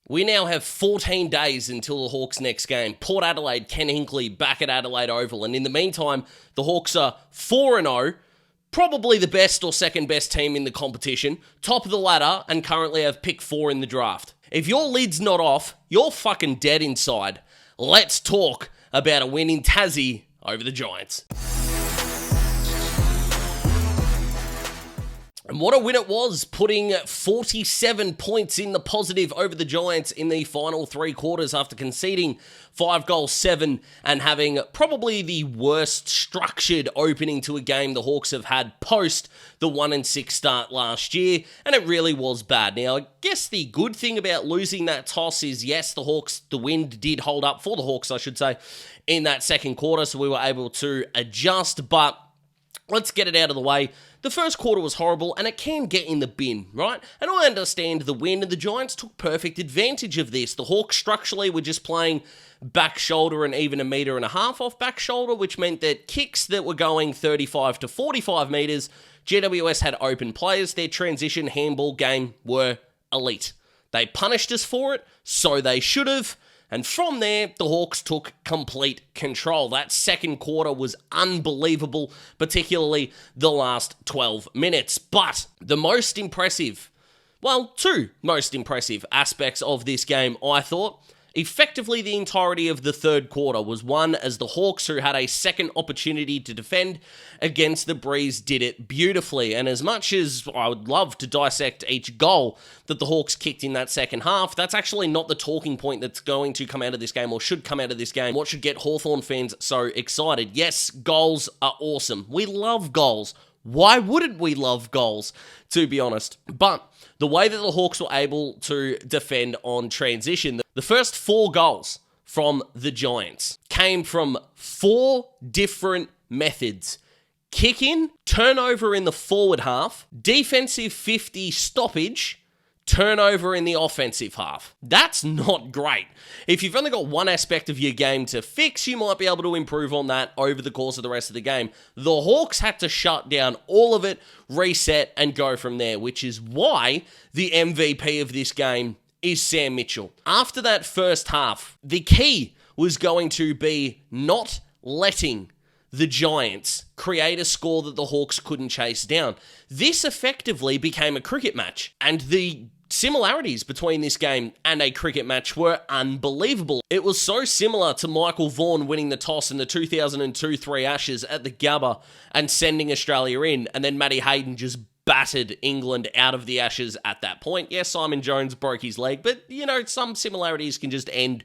We now have 14 days until the Hawks' next game. Port Adelaide, Ken Hinkley back at Adelaide Oval. And in the meantime, the Hawks are 4-0, probably the best or second best team in the competition, top of the ladder, and currently have pick 4 in the draft. If your lid's not off, you're fucking dead inside. Let's talk about a win in Tassie over the Giants. And what a win it was, putting 47 points in the positive over the Giants in the final 3 quarters after conceding 5 goals, 7, and having probably the worst structured opening to a game the Hawks have had post the 1-6 start last year, and it really was bad. Now, I guess the good thing about losing that toss is, yes, the wind did hold up for the Hawks, I should say, in that second quarter, so we were able to adjust, but let's get it out of the way. The first quarter was horrible, and it can get in the bin, right? And I understand the win, and the Giants took perfect advantage of this. The Hawks structurally were just playing back shoulder and even 1.5 meters off back shoulder, which meant that kicks that were going 35 to 45 metres, GWS had open players. Their transition handball game were elite. They punished us for it, so they should have. And from there, the Hawks took complete control. That second quarter was unbelievable, particularly the last 12 minutes. But the most impressive, well, 2 most impressive aspects of this game, I thought, effectively the entirety of the third quarter was won as the Hawks, who had a second opportunity to defend against the Breeze, did it beautifully. And as much as I would love to dissect each goal that the Hawks kicked in that second half, that's actually not the talking point that's going to come out of this game or should come out of this game. What should get Hawthorn fans so excited? Yes, goals are awesome. We love goals. Why wouldn't we love goals, to be honest? But the way that the Hawks were able to defend on transition, the first 4 goals from the Giants came from 4 different methods. Kick-in, turnover in the forward half, defensive 50 stoppage, turnover in the offensive half. That's not great. If you've only got one aspect of your game to fix, you might be able to improve on that over the course of the rest of the game. The Hawks had to shut down all of it, reset, and go from there, which is why the MVP of this game is Sam Mitchell. After that first half, the key was going to be not letting the Giants create a score that the Hawks couldn't chase down. This effectively became a cricket match, and the similarities between this game and a cricket match were unbelievable. It was so similar to Michael Vaughan winning the toss in the 2002-3 Ashes at the Gabba and sending Australia in, and then Matty Hayden just battered England out of the Ashes at that point. Yes, Simon Jones broke his leg, but, some similarities can just end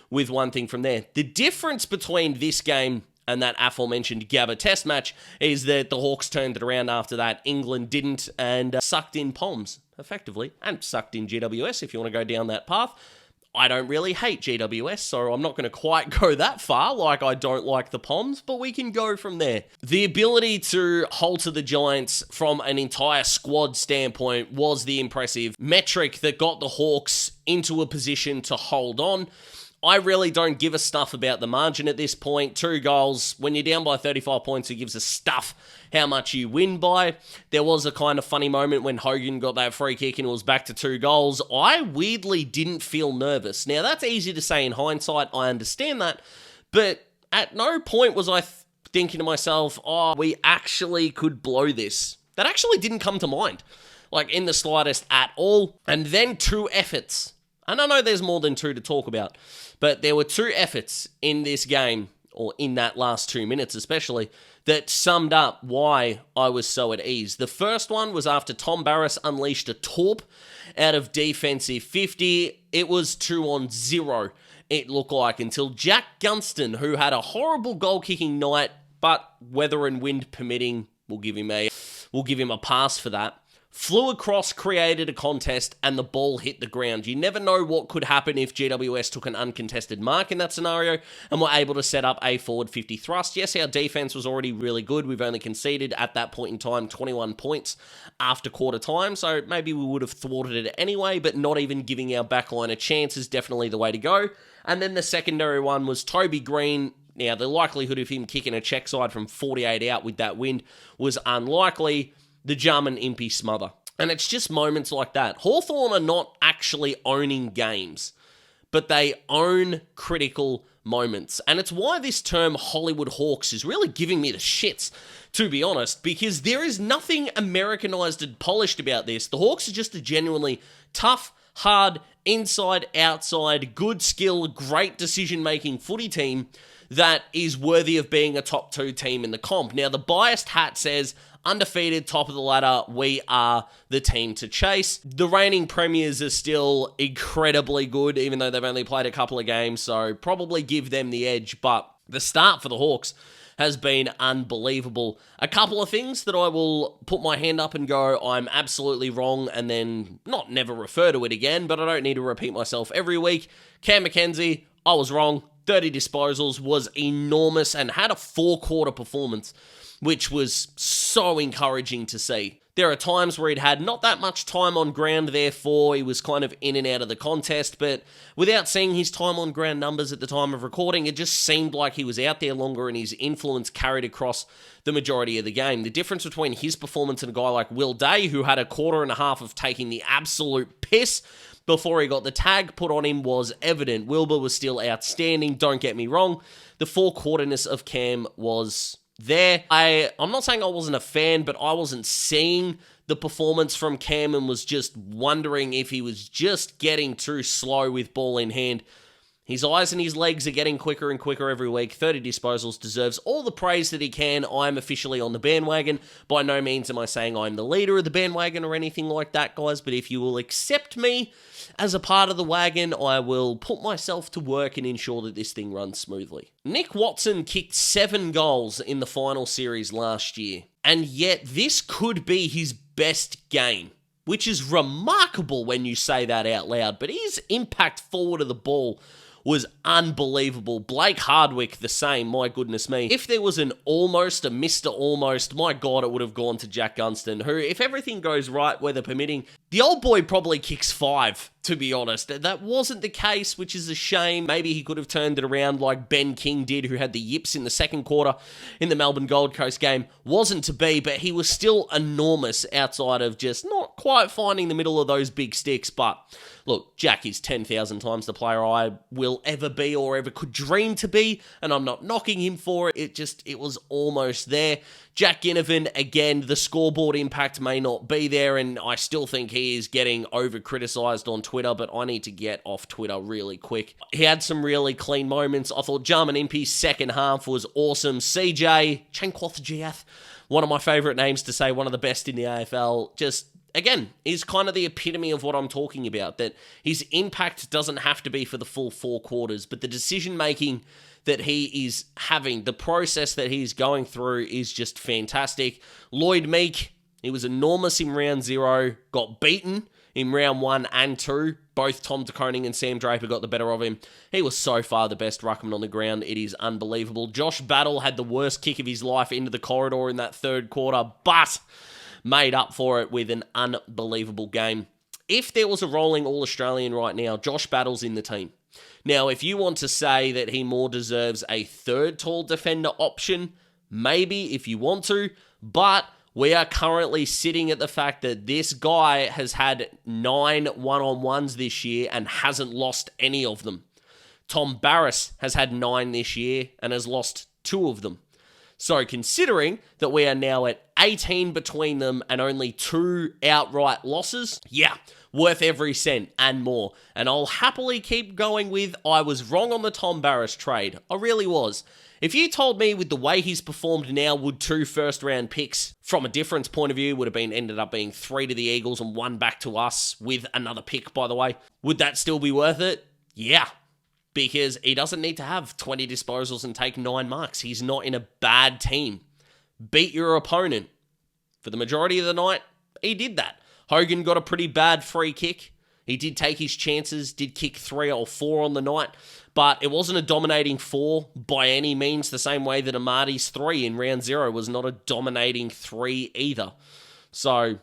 with one thing from there. The difference between this game and that aforementioned Gabba test match is that the Hawks turned it around after that. England didn't, and sucked in Poms, effectively, and sucked in GWS if you want to go down that path. I don't really hate GWS, so I'm not going to quite go that far, like I don't like the Poms, but we can go from there. The ability to halter the Giants from an entire squad standpoint was the impressive metric that got the Hawks into a position to hold on. I really don't give a stuff about the margin at this point. 2 goals. When you're down by 35 points, who gives a stuff how much you win by? There was a kind of funny moment when Hogan got that free kick and it was back to 2 goals. I weirdly didn't feel nervous. Now, that's easy to say in hindsight. I understand that. But at no point was I thinking to myself, we actually could blow this. That actually didn't come to mind, like in the slightest at all. And then 2 efforts. And I know there's more than 2 to talk about, but there were 2 efforts in this game, or in that last 2 minutes especially, that summed up why I was so at ease. The first one was after Tom Barras unleashed a torp out of defensive 50. It was 2-0, it looked like, until Jack Gunston, who had a horrible goal-kicking night, but weather and wind permitting, we'll give him a pass for that, flew across, created a contest, and the ball hit the ground. You never know what could happen if GWS took an uncontested mark in that scenario and were able to set up a forward 50 thrust. Yes, our defense was already really good. We've only conceded at that point in time 21 points after quarter time, so maybe we would have thwarted it anyway, but not even giving our backline a chance is definitely the way to go. And then the secondary one was Toby Green. Now, the likelihood of him kicking a check side from 48 out with that wind was unlikely. The Jarman Impey smother. And it's just moments like that. Hawthorn are not actually owning games, but they own critical moments. And it's why this term Hollywood Hawks is really giving me the shits, to be honest, because there is nothing Americanized and polished about this. The Hawks are just a genuinely tough, hard, inside, outside, good skill, great decision-making footy team that is worthy of being a top 2 team in the comp. Now, the biased hat says, undefeated, top of the ladder, we are the team to chase. The reigning premiers are still incredibly good, even though they've only played a couple of games, so probably give them the edge, but the start for the Hawks has been unbelievable. A couple of things that I will put my hand up and go, I'm absolutely wrong, and then not never refer to it again, but I don't need to repeat myself every week. Cam Mackenzie, I was wrong. 30 disposals, was enormous and had a 4-quarter performance, which was so encouraging to see. There are times where he'd had not that much time on ground, therefore he was kind of in and out of the contest, but without seeing his time on ground numbers at the time of recording, it just seemed like he was out there longer and his influence carried across the majority of the game. The difference between his performance and a guy like Will Day, who had a quarter and a half of taking the absolute piss before he got the tag put on him, was evident. Wilbur was still outstanding, don't get me wrong. The 4-quarterness of Cam was there. I'm not saying I wasn't a fan, but I wasn't seeing the performance from Cam and was just wondering if he was just getting too slow with ball in hand. His eyes and his legs are getting quicker and quicker every week. 30 disposals, deserves all the praise that he can. I'm officially on the bandwagon. By no means am I saying I'm the leader of the bandwagon or anything like that, guys, but if you will accept me as a part of the wagon, I will put myself to work and ensure that this thing runs smoothly. Nick Watson kicked 7 goals in the final series last year, and yet this could be his best game, which is remarkable when you say that out loud, but his impact forward of the ball was unbelievable. Blake Hardwick, the same, my goodness me. If there was a Mr. Almost, my God, it would have gone to Jack Gunston, who, if everything goes right, weather permitting, the old boy probably kicks 5, to be honest. That wasn't the case, which is a shame. Maybe he could have turned it around like Ben King did, who had the yips in the second quarter in the Melbourne Gold Coast game. Wasn't to be, but he was still enormous outside of just not quite finding the middle of those big sticks. But look, Jack is 10,000 times the player I will ever be or ever could dream to be, and I'm not knocking him for it. It was almost there. Jack Ginnivan, again, the scoreboard impact may not be there, and I still think he is getting over-criticised on Twitter, but I need to get off Twitter really quick. He had some really clean moments. I thought Jarman Impey's second half was awesome. CJ Chankwath-Giath, one of my favourite names to say, one of the best in the AFL, just, again, is kind of the epitome of what I'm talking about, that his impact doesn't have to be for the full 4 quarters, but the decision-making that he is having, the process that he's going through is just fantastic. Lloyd Meek, he was enormous in round 0, got beaten in round 1 and 2. Both Tom De Koning and Sam Draper got the better of him. He was so far the best ruckman on the ground. It is unbelievable. Josh Battle had the worst kick of his life into the corridor in that third quarter, but made up for it with an unbelievable game. If there was a rolling All-Australian right now, Josh Battle's in the team. Now, if you want to say that he more deserves a third tall defender option, maybe if you want to, but we are currently sitting at the fact that this guy has had 9 one-on-ones this year and hasn't lost any of them. Tom Barrass has had 9 this year and has lost 2 of them. So considering that we are now at 18 between them and only 2 outright losses, yeah, worth every cent and more. And I'll happily keep going with, I was wrong on the Tom Barrass trade. I really was. If you told me with the way he's performed now, would 2 first-round picks, from a difference point of view, would have ended up being 3 to the Eagles and 1 back to us, with another pick, by the way, would that still be worth it? Yeah. Because he doesn't need to have 20 disposals and take 9 marks. He's not in a bad team. Beat your opponent. For the majority of the night, he did that. Hogan got a pretty bad free kick. He did take his chances, did kick 3 or 4 on the night, but it wasn't a dominating 4 by any means, the same way that Amadi's 3 in round 0 was not a dominating 3 either. So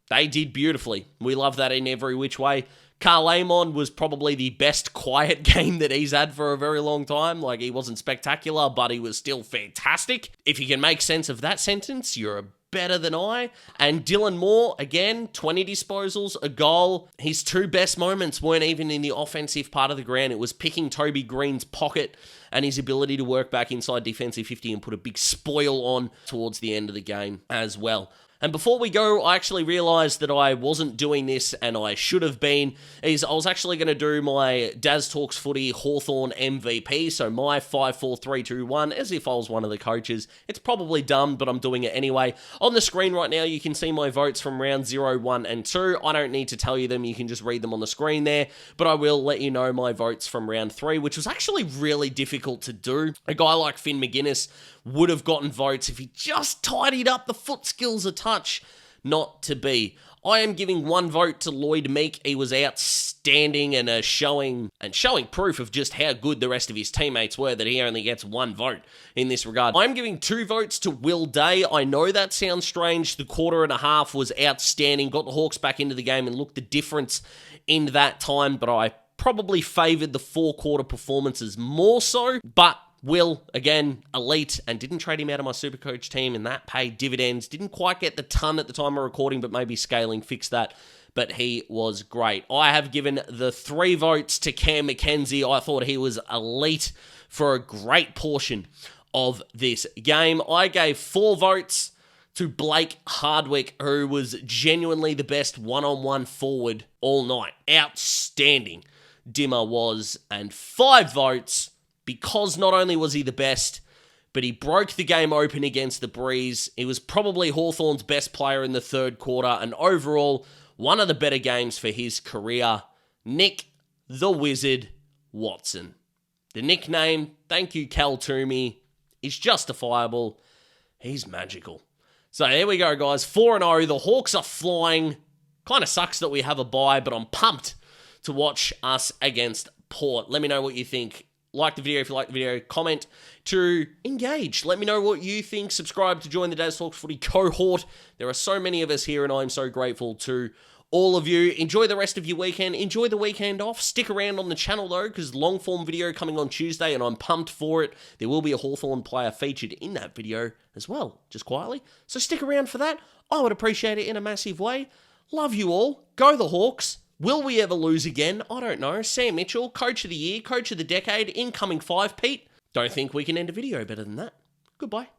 they did beautifully. We love that in every which way. Carl Amon was probably the best quiet game that he's had for a very long time. Like, he wasn't spectacular, but he was still fantastic. If you can make sense of that sentence, you're a better than I. And Dylan Moore, again, 20 disposals, a goal. His two best moments weren't even in the offensive part of the ground. It was picking Toby Green's pocket and his ability to work back inside defensive 50 and put a big spoil on towards the end of the game as well. And before we go, I actually realised that I wasn't doing this, and I should have been, is I was actually going to do my Daz Talks Footy Hawthorn MVP, so my 5-4-3-2-1, as if I was one of the coaches. It's probably dumb, but I'm doing it anyway. On the screen right now, you can see my votes from round 0, 1, and 2. I don't need to tell you them, you can just read them on the screen there, but I will let you know my votes from round 3, which was actually really difficult to do. A guy like Finn McGuinness would have gotten votes if he just tidied up the foot skills a touch. Not to be. I am giving one vote to Lloyd Meek. He was outstanding and showing proof of just how good the rest of his teammates were, that he only gets one vote in this regard. I'm giving 2 votes to Will Day. I know that sounds strange. The quarter and a half was outstanding. Got the Hawks back into the game and looked the difference in that time, but I probably favoured the 4-quarter performances more so. But Will, again, elite, and didn't trade him out of my Supercoach team, and that paid dividends. Didn't quite get the ton at the time of recording, but maybe scaling fixed that. But he was great. I have given the 3 votes to Cam McKenzie. I thought he was elite for a great portion of this game. I gave 4 votes to Blake Hardwick, who was genuinely the best one-on-one forward all night. Outstanding Dimmer was. And 5 votes because not only was he the best, but he broke the game open against the Breeze. He was probably Hawthorn's best player in the 3rd quarter, and overall, one of the better games for his career. Nick the Wizard Watson. The nickname, thank you Cal Toomey, is justifiable. He's magical. So there we go, guys. 4-0. The Hawks are flying. Kind of sucks that we have a bye, but I'm pumped to watch us against Port. Let me know what you think. Like the video if you like the video. Comment to engage. Let me know what you think. Subscribe to join the Daz Talks Footy cohort. There are so many of us here, and I'm so grateful to all of you. Enjoy the rest of your weekend. Enjoy the weekend off. Stick around on the channel, though, because long-form video coming on Tuesday, and I'm pumped for it. There will be a Hawthorn player featured in that video as well, just quietly. So stick around for that. I would appreciate it in a massive way. Love you all. Go the Hawks. Will we ever lose again? I don't know. Sam Mitchell, Coach of the Year, Coach of the Decade, incoming 5-peat. Don't think we can end a video better than that. Goodbye.